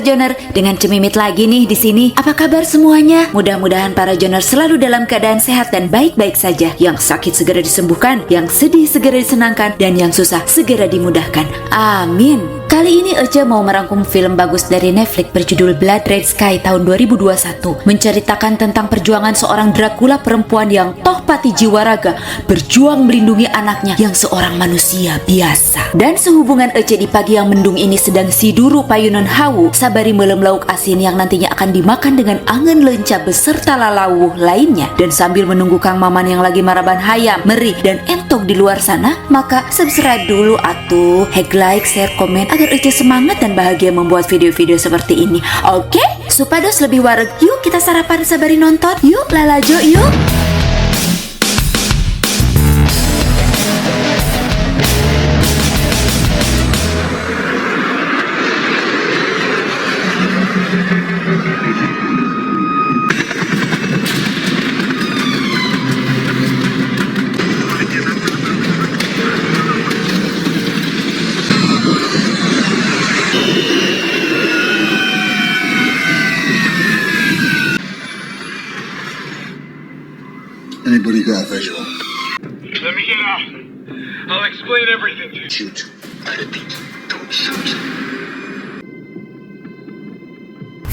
Joner, dengan cemimit lagi nih di sini. Apa kabar semuanya? Mudah-mudahan para Joner selalu dalam keadaan sehat dan baik-baik saja. Yang sakit segera disembuhkan, yang sedih segera disenangkan, dan yang susah segera dimudahkan. Amin. Kali ini Ece mau merangkum film bagus dari Netflix berjudul Blood Red Sky tahun 2021, menceritakan tentang perjuangan seorang Dracula perempuan yang toh pati jiwa raga berjuang melindungi anaknya yang seorang manusia biasa. Dan sehubungan Ece di pagi yang mendung ini sedang siduru payunan hawu, sabari melem lauk asin yang nantinya akan dimakan dengan angen lenca beserta lalawuh lainnya. Dan sambil menunggu Kang Maman yang lagi maraban hayam, meri dan entok di luar sana, maka subscribe dulu atuh, like, share, komen agar Ece semangat dan bahagia membuat video-video seperti ini. Oke? Supados lebih wareg, yuk kita sarapan sabari nonton. Yuk lalajo yuk. Anybody got a visual? Let me get out. I'll explain everything to you. Shoot. I repeat, don't shoot.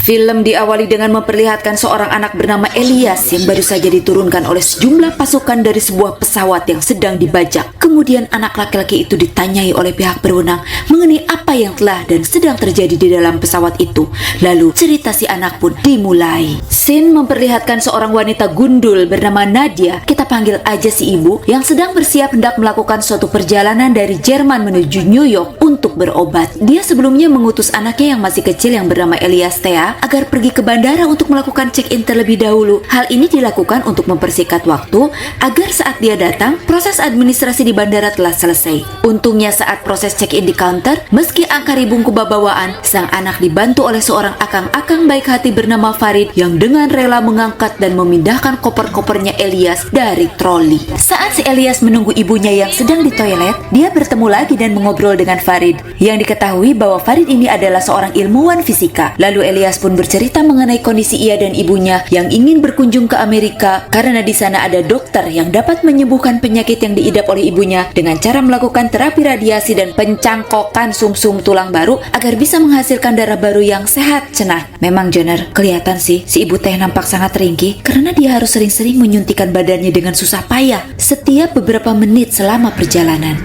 Film diawali dengan memperlihatkan seorang anak bernama Elias yang baru saja diturunkan oleh sejumlah pasukan dari sebuah pesawat yang sedang dibajak. Kemudian anak laki-laki itu ditanyai oleh pihak berwenang mengenai apa yang telah dan sedang terjadi di dalam pesawat itu. Lalu cerita si anak pun dimulai. Scene memperlihatkan seorang wanita gundul bernama Nadia, kita panggil aja si ibu, yang sedang bersiap hendak melakukan suatu perjalanan dari Jerman menuju New York untuk berobat. Dia sebelumnya mengutus anaknya yang masih kecil yang bernama Elias Thea agar pergi ke bandara untuk melakukan check-in terlebih dahulu. Hal ini dilakukan untuk mempersingkat waktu agar saat dia datang, proses administrasi di bandara telah selesai. Untungnya saat proses check-in di counter, meski angka ribung bawaan, sang anak dibantu oleh seorang akang-akang baik hati bernama Farid yang dengan rela mengangkat dan memindahkan koper-kopernya Elias dari troli. Saat si Elias menunggu ibunya yang sedang di toilet, dia bertemu lagi dan mengobrol dengan Farid. Yang diketahui bahwa Farid ini adalah seorang ilmuwan fisika. Lalu Elias pun bercerita mengenai kondisi ia dan ibunya yang ingin berkunjung ke Amerika karena di sana ada dokter yang dapat menyembuhkan penyakit yang diidap oleh ibunya dengan cara melakukan terapi radiasi dan pencangkokan sumsum tulang baru agar bisa menghasilkan darah baru yang sehat cenah. Memang Joner, kelihatan sih si ibu teh nampak sangat ringkih karena dia harus sering-sering menyuntikkan badannya dengan susah payah setiap beberapa menit selama perjalanan.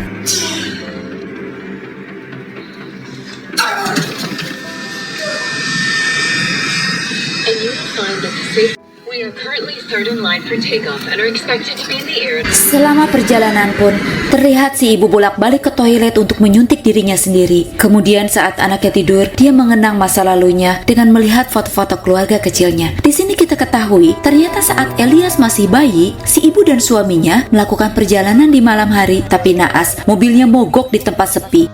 Selama perjalanan pun, terlihat si ibu bolak-balik ke toilet untuk menyuntik dirinya sendiri. Kemudian saat anaknya tidur, dia mengenang masa lalunya dengan melihat foto-foto keluarga kecilnya. Di sini kita ketahui, ternyata saat Elias masih bayi, si ibu dan suaminya melakukan perjalanan di malam hari. Tapi naas, mobilnya mogok di tempat sepi.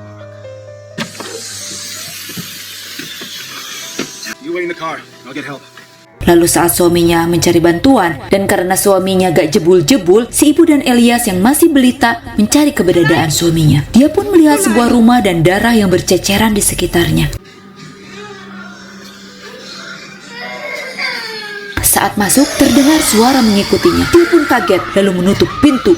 You wait in the car. I'll get help. Lalu saat suaminya mencari bantuan dan karena suaminya gak jebul-jebul, si ibu dan Elias yang masih belita mencari keberadaan suaminya. Dia pun melihat sebuah rumah dan darah yang berceceran di sekitarnya. Saat masuk, terdengar suara mengikutinya. Dia pun kaget lalu menutup pintu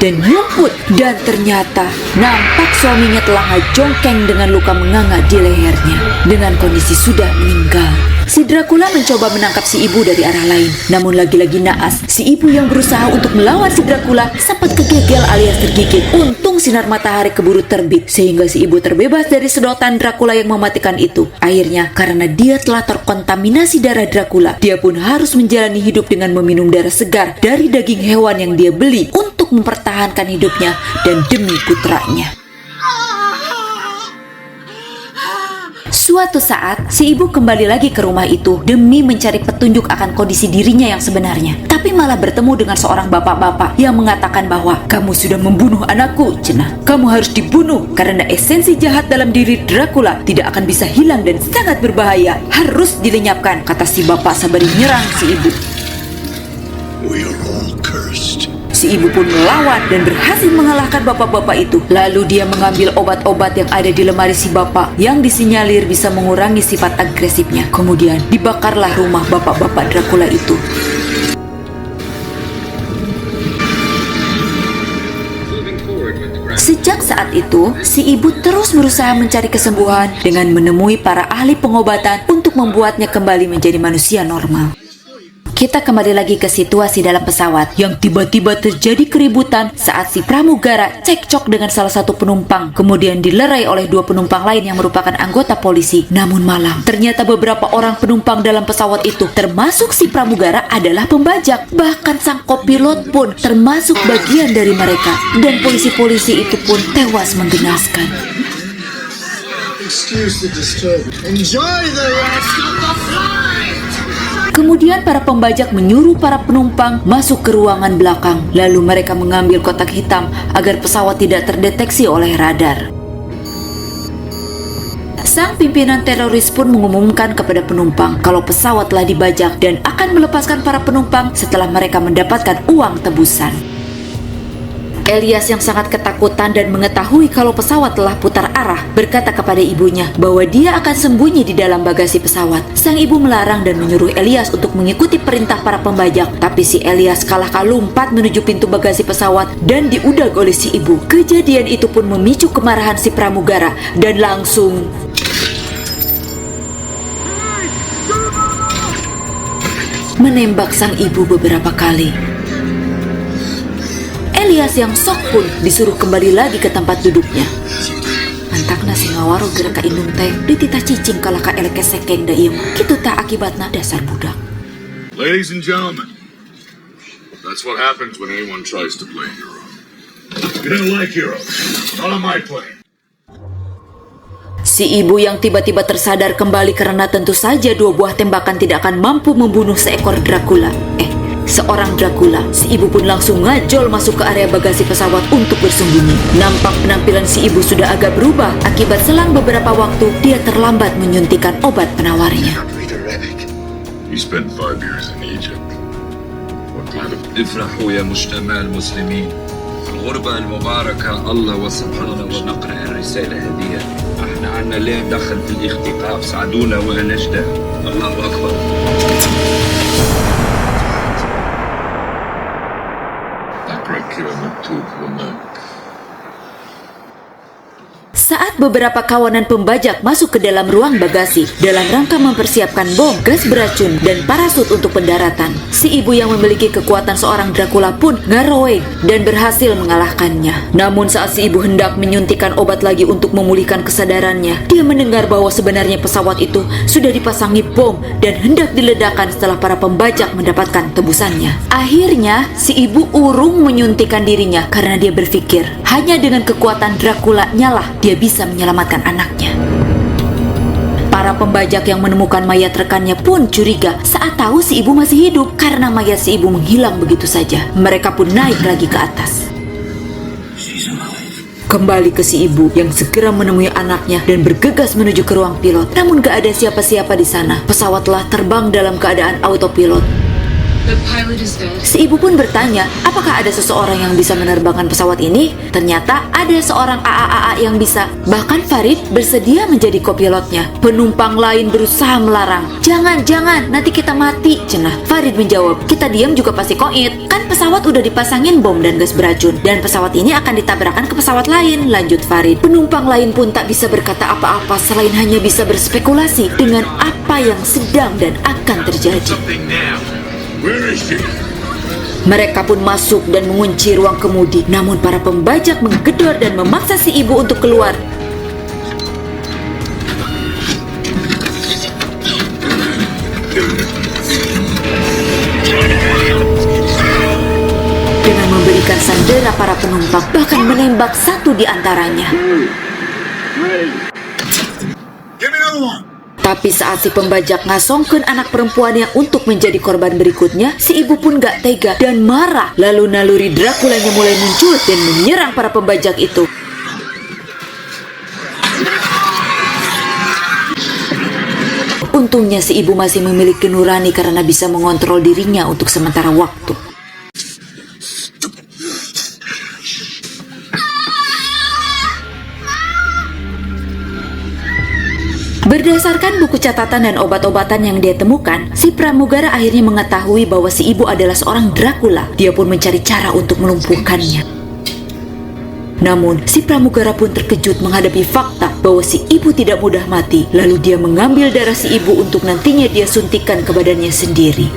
dan ngumpul, dan ternyata nampak suaminya telah ngajongkeng dengan luka menganga di lehernya dengan kondisi sudah meninggal. Si Dracula mencoba menangkap si ibu dari arah lain, namun lagi-lagi naas, si ibu yang berusaha untuk melawan si Dracula sempat kegigil alias tergigit. Untung sinar matahari keburu terbit sehingga si ibu terbebas dari sedotan Dracula yang mematikan itu. Akhirnya karena dia telah terkontaminasi darah Dracula, dia pun harus menjalani hidup dengan meminum darah segar dari daging hewan yang dia beli untuk mempertahankan hidupnya dan demi putranya. Suatu saat, si ibu kembali lagi ke rumah itu demi mencari petunjuk akan kondisi dirinya yang sebenarnya. Tapi malah bertemu dengan seorang bapak-bapak yang mengatakan bahwa kamu sudah membunuh anakku, cenah. Kamu harus dibunuh karena esensi jahat dalam diri Dracula tidak akan bisa hilang dan sangat berbahaya. Harus dilenyapkan, kata si bapak sembari menyerang si ibu. We are all cursed. Si ibu pun melawan dan berhasil mengalahkan bapak-bapak itu. Lalu dia mengambil obat-obat yang ada di lemari si bapak yang disinyalir bisa mengurangi sifat agresifnya. Kemudian dibakarlah rumah bapak-bapak Dracula itu. Sejak saat itu, si ibu terus berusaha mencari kesembuhan dengan menemui para ahli pengobatan untuk membuatnya kembali menjadi manusia normal. Kita kembali lagi ke situasi dalam pesawat yang tiba-tiba terjadi keributan saat si pramugara cekcok dengan salah satu penumpang, kemudian dilerai oleh dua penumpang lain yang merupakan anggota polisi. Namun malang, ternyata beberapa orang penumpang dalam pesawat itu, termasuk si pramugara, adalah pembajak. Bahkan sang kopilot pun termasuk bagian dari mereka. Dan polisi-polisi itu pun tewas menggenaskan. Excuse the disturbance. Enjoy the rest of the flight! Kemudian para pembajak menyuruh para penumpang masuk ke ruangan belakang. Lalu mereka mengambil kotak hitam agar pesawat tidak terdeteksi oleh radar. Sang pimpinan teroris pun mengumumkan kepada penumpang kalau pesawat telah dibajak dan akan melepaskan para penumpang setelah mereka mendapatkan uang tebusan. Elias yang sangat ketakutan dan mengetahui kalau pesawat telah putar arah berkata kepada ibunya bahwa dia akan sembunyi di dalam bagasi pesawat. Sang ibu melarang dan menyuruh Elias untuk mengikuti perintah para pembajak, tapi si Elias kalah lompat menuju pintu bagasi pesawat dan diudag oleh si ibu. Kejadian itu pun memicu kemarahan si pramugara dan langsung menembak sang ibu beberapa kali. Elias yang sok pun disuruh kembali lagi ke tempat duduknya. Mantakna si ngawaro gerak ka indung teh ditita cicing kalah ka eleke sekeng da ieu. Kitu tah akibatna dasar budak. Ladies and gentlemen, that's what happens when anyone tries to play hero. You don't like heroes. Not on my plane. Si ibu yang tiba-tiba tersadar kembali karena tentu saja dua buah tembakan tidak akan mampu membunuh seekor Dracula. Seorang Dracula, si ibu pun langsung ngajol masuk ke area bagasi pesawat untuk bersembunyi. Nampak penampilan si ibu sudah agak berubah akibat selang beberapa waktu dia terlambat menyuntikkan obat penawarnya. You spent 5 years in Egypt. What kind of... افرحوا يا مجتمع المسلمين في الغربة المباركة الله وسبحانه ونقرأ الرسالة هدية احنا عنا ليه دخل في الاختطاف ساعدونا ونجدة الله أكبر. Saat beberapa kawanan pembajak masuk ke dalam ruang bagasi dalam rangka mempersiapkan bom, gas beracun, dan parasut untuk pendaratan, si ibu yang memiliki kekuatan seorang Dracula pun ngaroeng dan berhasil mengalahkannya. Namun saat si ibu hendak menyuntikkan obat lagi untuk memulihkan kesadarannya, dia mendengar bahwa sebenarnya pesawat itu sudah dipasangi bom dan hendak diledakkan setelah para pembajak mendapatkan tebusannya. Akhirnya, si ibu urung menyuntikkan dirinya karena dia berpikir hanya dengan kekuatan Dracula nyalah dia bisa menyelamatkan anaknya. Para pembajak yang menemukan mayat rekannya pun curiga saat tahu si ibu masih hidup karena mayat si ibu menghilang begitu saja. Mereka pun naik lagi ke atas. Kembali ke si ibu yang segera menemui anaknya dan bergegas menuju ke ruang pilot. Namun gak ada siapa-siapa di sana. Pesawat telah terbang dalam keadaan autopilot. Si ibu pun bertanya, apakah ada seseorang yang bisa menerbangkan pesawat ini? Ternyata ada seorang AAA yang bisa. Bahkan Farid bersedia menjadi kopilotnya. Penumpang lain berusaha melarang. Jangan, nanti kita mati, cenah. Farid menjawab, kita diam juga pasti koit. Kan pesawat udah dipasangin bom dan gas beracun. Dan pesawat ini akan ditabrakkan ke pesawat lain, lanjut Farid. Penumpang lain pun tak bisa berkata apa-apa selain hanya bisa berspekulasi dengan apa yang sedang dan akan terjadi. Where is she? Mereka pun masuk dan mengunci ruang kemudi. Namun para pembajak menggedor dan memaksa si ibu untuk keluar. Dengan memberikan sandera para penumpang, bahkan menembak satu di antaranya. Give me another one. Tapi saat si pembajak ngasongkeun anak perempuannya untuk menjadi korban berikutnya, si ibu pun gak tega dan marah. Lalu naluri Draculanya mulai muncul dan menyerang para pembajak itu. Untungnya si ibu masih memiliki nurani karena bisa mengontrol dirinya untuk sementara waktu. Berdasarkan buku catatan dan obat-obatan yang dia temukan, si pramugara akhirnya mengetahui bahwa si ibu adalah seorang Dracula. Dia pun mencari cara untuk melumpuhkannya. Namun, si pramugara pun terkejut menghadapi fakta bahwa si ibu tidak mudah mati. Lalu dia mengambil darah si ibu untuk nantinya dia suntikan ke badannya sendiri.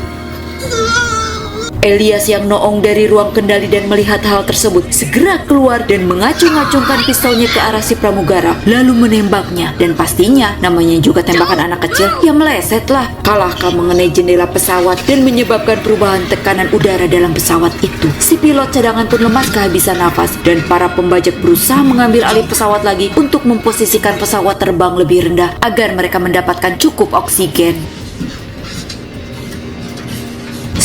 Elias yang noong dari ruang kendali dan melihat hal tersebut segera keluar dan mengacung-acungkan pistolnya ke arah si pramugara, lalu menembaknya. Dan pastinya namanya juga tembakan anak kecil, ya melesetlah, kalahkah mengenai jendela pesawat dan menyebabkan perubahan tekanan udara dalam pesawat itu. Si pilot cadangan pun lemas kehabisan nafas dan para pembajak berusaha mengambil alih pesawat lagi untuk memposisikan pesawat terbang lebih rendah agar mereka mendapatkan cukup oksigen.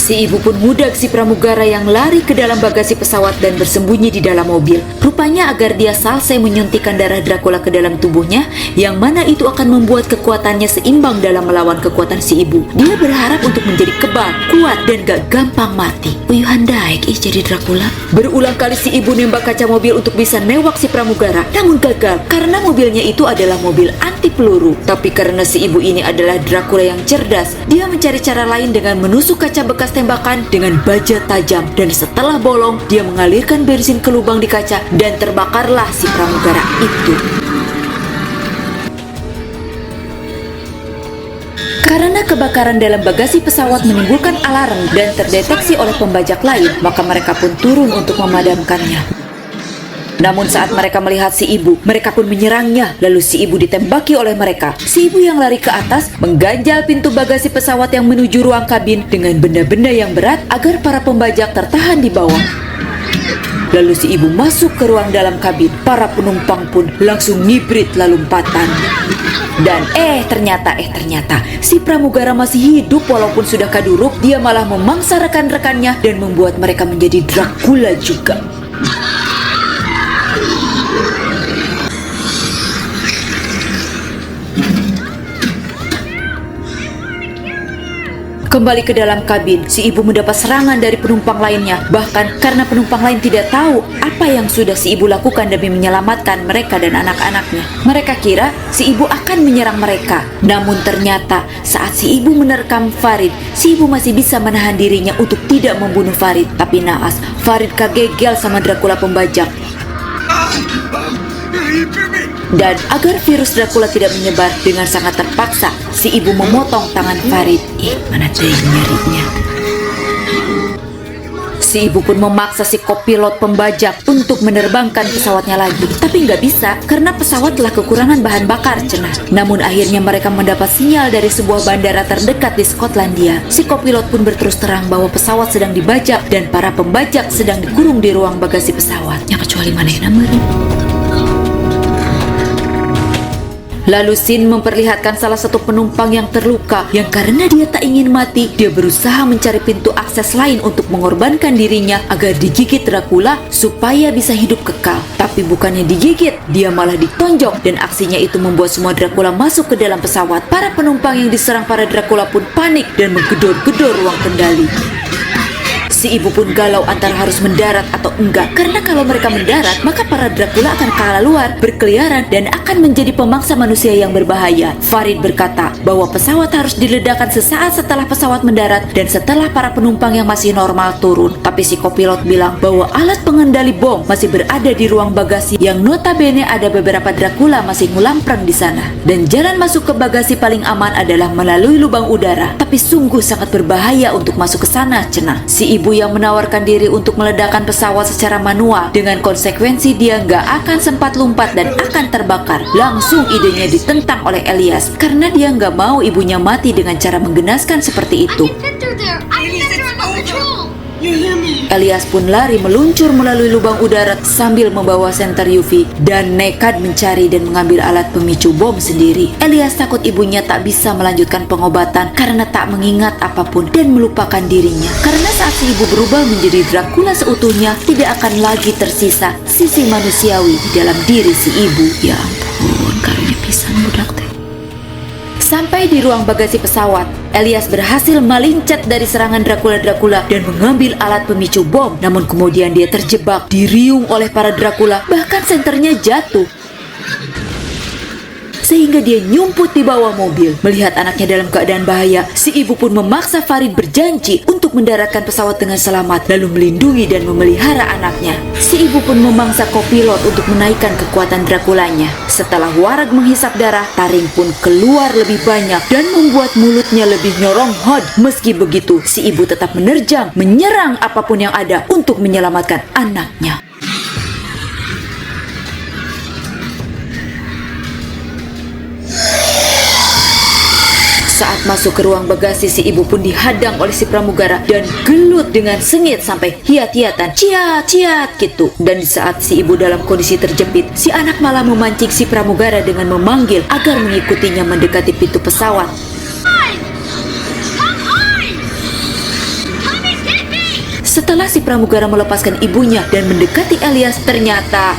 Si ibu pun mudag si pramugara yang lari ke dalam bagasi pesawat dan bersembunyi di dalam mobil. Rupanya agar dia selesai menyuntikkan darah Dracula ke dalam tubuhnya, yang mana itu akan membuat kekuatannya seimbang dalam melawan kekuatan si ibu. Dia berharap untuk menjadi kebal, kuat, dan gak gampang mati. Uyuhan daik jadi Dracula. Berulang kali si ibu nembak kaca mobil untuk bisa newak si pramugara, namun gagal karena mobilnya itu adalah mobil anti peluru. Tapi karena si ibu ini adalah Dracula yang cerdas, dia mencari cara lain dengan menusuk kaca bekas tembakan dengan baja tajam, dan setelah bolong dia mengalirkan bensin ke lubang di kaca dan terbakarlah si pramugara itu. Karena kebakaran dalam bagasi pesawat menimbulkan alarm dan terdeteksi oleh pembajak lain, maka mereka pun turun untuk memadamkannya. Namun saat mereka melihat si ibu, mereka pun menyerangnya. Lalu si ibu ditembaki oleh mereka. Si ibu yang lari ke atas mengganjal pintu bagasi pesawat yang menuju ruang kabin dengan benda-benda yang berat agar para pembajak tertahan di bawah. Lalu si ibu masuk ke ruang dalam kabin. Para penumpang pun langsung ngibrit lalu lompatan. Dan ternyata si pramugara masih hidup walaupun sudah kaduruk. Dia malah memangsa rekan-rekannya dan membuat mereka menjadi Dracula juga. Kembali ke dalam kabin, si ibu mendapat serangan dari penumpang lainnya. Bahkan karena penumpang lain tidak tahu apa yang sudah si ibu lakukan demi menyelamatkan mereka dan anak-anaknya. Mereka kira si ibu akan menyerang mereka. Namun ternyata saat si ibu menerkam Farid, si ibu masih bisa menahan dirinya untuk tidak membunuh Farid. Tapi naas, Farid kagegel sama Dracula pembajak. Dan agar virus Dracula tidak menyebar, dengan sangat terpaksa si ibu memotong tangan Farid. Mana deh nyarinya. Si ibu pun memaksa si kopilot pembajak untuk menerbangkan pesawatnya lagi. Tapi nggak bisa karena pesawat telah kekurangan bahan bakar cenah. Namun akhirnya mereka mendapat sinyal dari sebuah bandara terdekat di Skotlandia. Si kopilot pun berterus terang bahwa pesawat sedang dibajak dan para pembajak sedang dikurung di ruang bagasi pesawat. Ya kecuali mana yang namanya. Lalu Sin memperlihatkan salah satu penumpang yang terluka, yang karena dia tak ingin mati, dia berusaha mencari pintu akses lain untuk mengorbankan dirinya agar digigit Dracula supaya bisa hidup kekal. Tapi bukannya digigit, dia malah ditonjok, dan aksinya itu membuat semua Dracula masuk ke dalam pesawat. Para penumpang yang diserang para Dracula pun panik dan menggedor-gedor ruang kendali. Si ibu pun galau antara harus mendarat atau enggak, karena kalau mereka mendarat maka para Dracula akan kalah luar, berkeliaran, dan akan menjadi pemangsa manusia yang berbahaya. Farid berkata bahwa pesawat harus diledakkan sesaat setelah pesawat mendarat dan setelah para penumpang yang masih normal turun. Tapi si kopilot bilang bahwa alat pengendali bom masih berada di ruang bagasi yang notabene ada beberapa Dracula masih ngulampreng di sana. Dan jalan masuk ke bagasi paling aman adalah melalui lubang udara. Tapi sungguh sangat berbahaya untuk masuk ke sana cenah. Si ibu yang menawarkan diri untuk meledakkan pesawat secara manual, dengan konsekuensi dia nggak akan sempat lompat dan akan terbakar. Langsung idenya ditentang oleh Elias karena dia nggak mau ibunya mati dengan cara menggenaskan seperti itu. Elias pun lari meluncur melalui lubang udara sambil membawa senter UV dan nekat mencari dan mengambil alat pemicu bom sendiri. Elias takut ibunya tak bisa melanjutkan pengobatan karena tak mengingat apapun dan melupakan dirinya. Karena saat si ibu berubah menjadi Dracula seutuhnya, tidak akan lagi tersisa sisi manusiawi di dalam diri si ibu. Ya ampun, karunya pisan budak teh. Sampai di ruang bagasi pesawat, Elias berhasil melincet dari serangan Dracula dan mengambil alat pemicu bom. Namun kemudian dia terjebak, diriung oleh para Dracula, bahkan senternya jatuh. sehingga dia nyumput di bawah mobil. Melihat anaknya dalam keadaan bahaya, si ibu pun memaksa Farid berjanji untuk mendaratkan pesawat dengan selamat, lalu melindungi dan memelihara anaknya. Si ibu pun memangsa kopilot untuk menaikkan kekuatan Draculanya. Setelah Warag menghisap darah, taring pun keluar lebih banyak dan membuat mulutnya lebih nyoronghod. Meski begitu, si ibu tetap menerjang, menyerang apapun yang ada untuk menyelamatkan anaknya. Saat masuk ke ruang bagasi, si ibu pun dihadang oleh si pramugara dan gelut dengan sengit sampai hiat-hiatan, ciat-ciat gitu. Dan di saat si ibu dalam kondisi terjepit, si anak malah memancing si pramugara dengan memanggil agar mengikutinya mendekati pintu pesawat. Setelah si pramugara melepaskan ibunya dan mendekati Elias, ternyata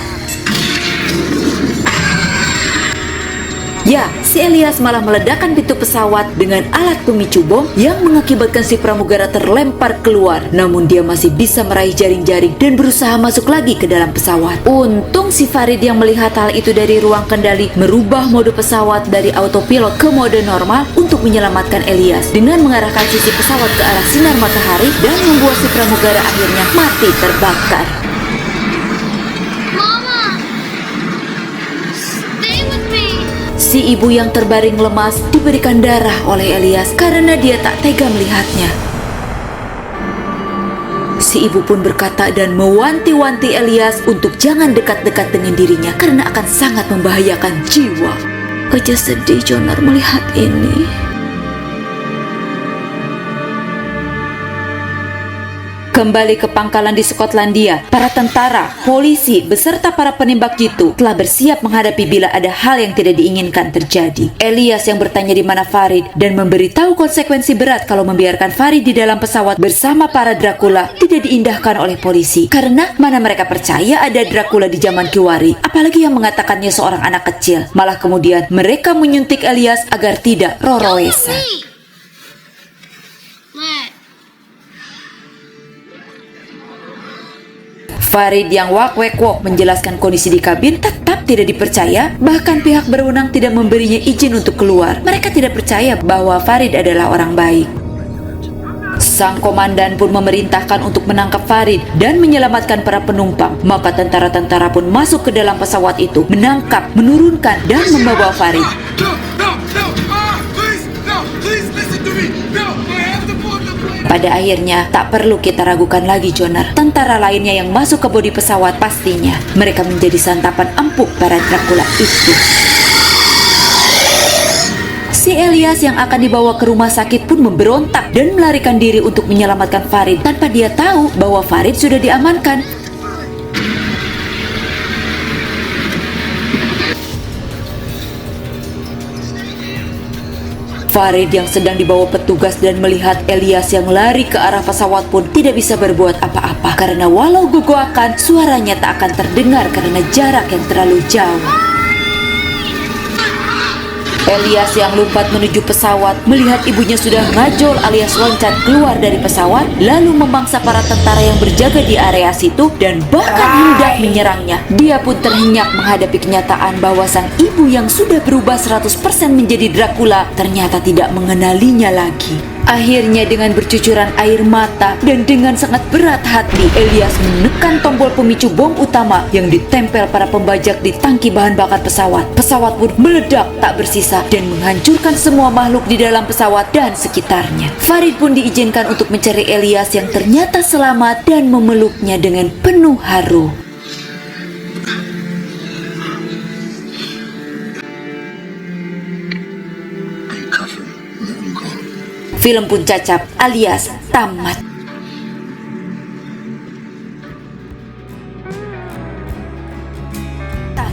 ya, si Elias malah meledakkan pintu pesawat dengan alat pemicu bom yang mengakibatkan si pramugara terlempar keluar. Namun dia masih bisa meraih jaring-jaring dan berusaha masuk lagi ke dalam pesawat. Untung si Farid yang melihat hal itu dari ruang kendali merubah mode pesawat dari autopilot ke mode normal untuk menyelamatkan Elias dengan mengarahkan sisi pesawat ke arah sinar matahari dan membuat si pramugara akhirnya mati terbakar. Si ibu yang terbaring lemas diberikan darah oleh Elias karena dia tak tega melihatnya. Si ibu pun berkata dan mewanti-wanti Elias untuk jangan dekat-dekat dengan dirinya karena akan sangat membahayakan jiwa. Wajah sedih Jonar melihat ini. Kembali ke pangkalan di Skotlandia, para tentara, polisi, beserta para penembak jitu telah bersiap menghadapi bila ada hal yang tidak diinginkan terjadi. Elias yang bertanya di mana Farid dan memberitahu konsekuensi berat kalau membiarkan Farid di dalam pesawat bersama para Dracula tidak diindahkan oleh polisi. Karena mana mereka percaya ada Dracula di zaman Kiwari, apalagi yang mengatakannya seorang anak kecil. Malah kemudian mereka menyuntik Elias agar tidak roroesa. Farid yang wak-wek-wok menjelaskan kondisi di kabin tetap tidak dipercaya, bahkan pihak berwenang tidak memberinya izin untuk keluar. Mereka tidak percaya bahwa Farid adalah orang baik. Sang komandan pun memerintahkan untuk menangkap Farid dan menyelamatkan para penumpang. Maka tentara-tentara pun masuk ke dalam pesawat itu, menangkap, menurunkan, dan membawa Farid. Pada akhirnya, tak perlu kita ragukan lagi Jonar. Tentara lainnya yang masuk ke bodi pesawat pastinya mereka menjadi santapan empuk para Dracula itu. Si Elias yang akan dibawa ke rumah sakit pun memberontak dan melarikan diri untuk menyelamatkan Farid tanpa dia tahu bahwa Farid sudah diamankan. Farid yang sedang dibawa petugas dan melihat Elias yang lari ke arah pesawat pun tidak bisa berbuat apa-apa karena walau gugoakan, suaranya tak akan terdengar karena jarak yang terlalu jauh. Elias yang lompat menuju pesawat melihat ibunya sudah ngajol alias loncat keluar dari pesawat, lalu memangsa para tentara yang berjaga di area situ dan bahkan hendak menyerangnya. Dia pun terhenyak menghadapi kenyataan bahwa sang ibu yang sudah berubah 100% menjadi Dracula ternyata tidak mengenalinya lagi. Akhirnya dengan bercucuran air mata dan dengan sangat berat hati, Elias menekan tombol pemicu bom utama yang ditempel para pembajak di tangki bahan bakar pesawat. Pesawat pun meledak tak bersisa dan menghancurkan semua makhluk di dalam pesawat dan sekitarnya. Farid pun diizinkan untuk mencari Elias yang ternyata selamat dan memeluknya dengan penuh haru. Film pun cacap alias tamat.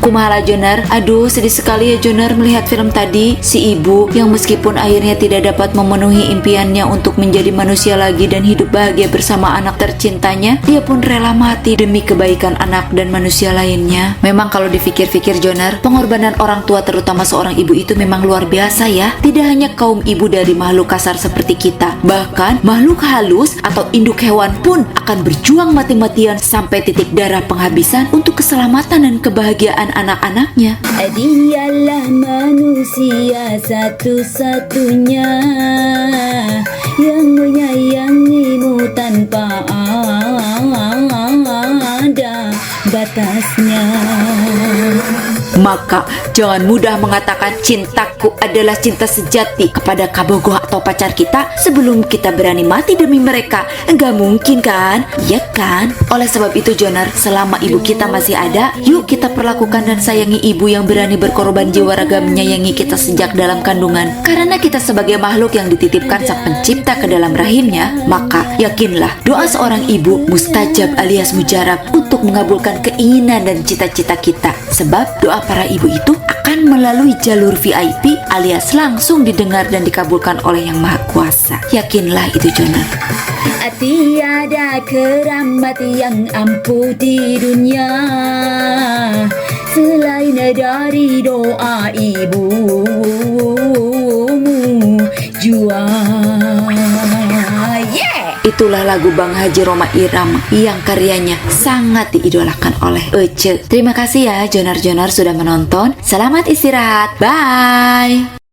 Kumaha Jonar? Aduh, sedih sekali ya Jonar melihat film tadi. Si ibu yang meskipun akhirnya tidak dapat memenuhi impiannya untuk menjadi manusia lagi dan hidup bahagia bersama anak tercintanya, dia pun rela mati demi kebaikan anak dan manusia lainnya. Memang kalau dipikir-pikir Jonar, pengorbanan orang tua terutama seorang ibu itu memang luar biasa ya. Tidak hanya kaum ibu dari makhluk kasar seperti kita, bahkan makhluk halus atau induk hewan pun akan berjuang mati-matian sampai titik darah penghabisan untuk keselamatan dan kebahagiaan anak-anaknya. Dialah manusia satu-satunya yang menyayangimu tanpa ada batasnya. Maka jangan mudah mengatakan cintaku adalah cinta sejati kepada kabogoh atau pacar kita sebelum kita berani mati demi mereka. Enggak mungkin kan? Ya kan? Oleh sebab itu Jonar, selama ibu kita masih ada, yuk kita perlakukan dan sayangi ibu yang berani berkorban jiwa raga menyayangi kita sejak dalam kandungan. Karena kita sebagai makhluk yang dititipkan Sang Pencipta ke dalam rahimnya, maka yakinlah doa seorang ibu mustajab alias mujarab untuk mengabulkan keinginan dan cita-cita kita. Sebab doa para ibu itu akan melalui jalur VIP alias langsung didengar dan dikabulkan oleh Yang Maha Kuasa. Yakinlah itu Jonar. Tiada keramat yang ampuh di dunia selain dari doa ibumu jua. Itulah lagu Bang Haji Rhoma Irama yang karyanya sangat diidolakan oleh Ece. Terima kasih ya Jonar-Jonar sudah menonton. Selamat istirahat. Bye.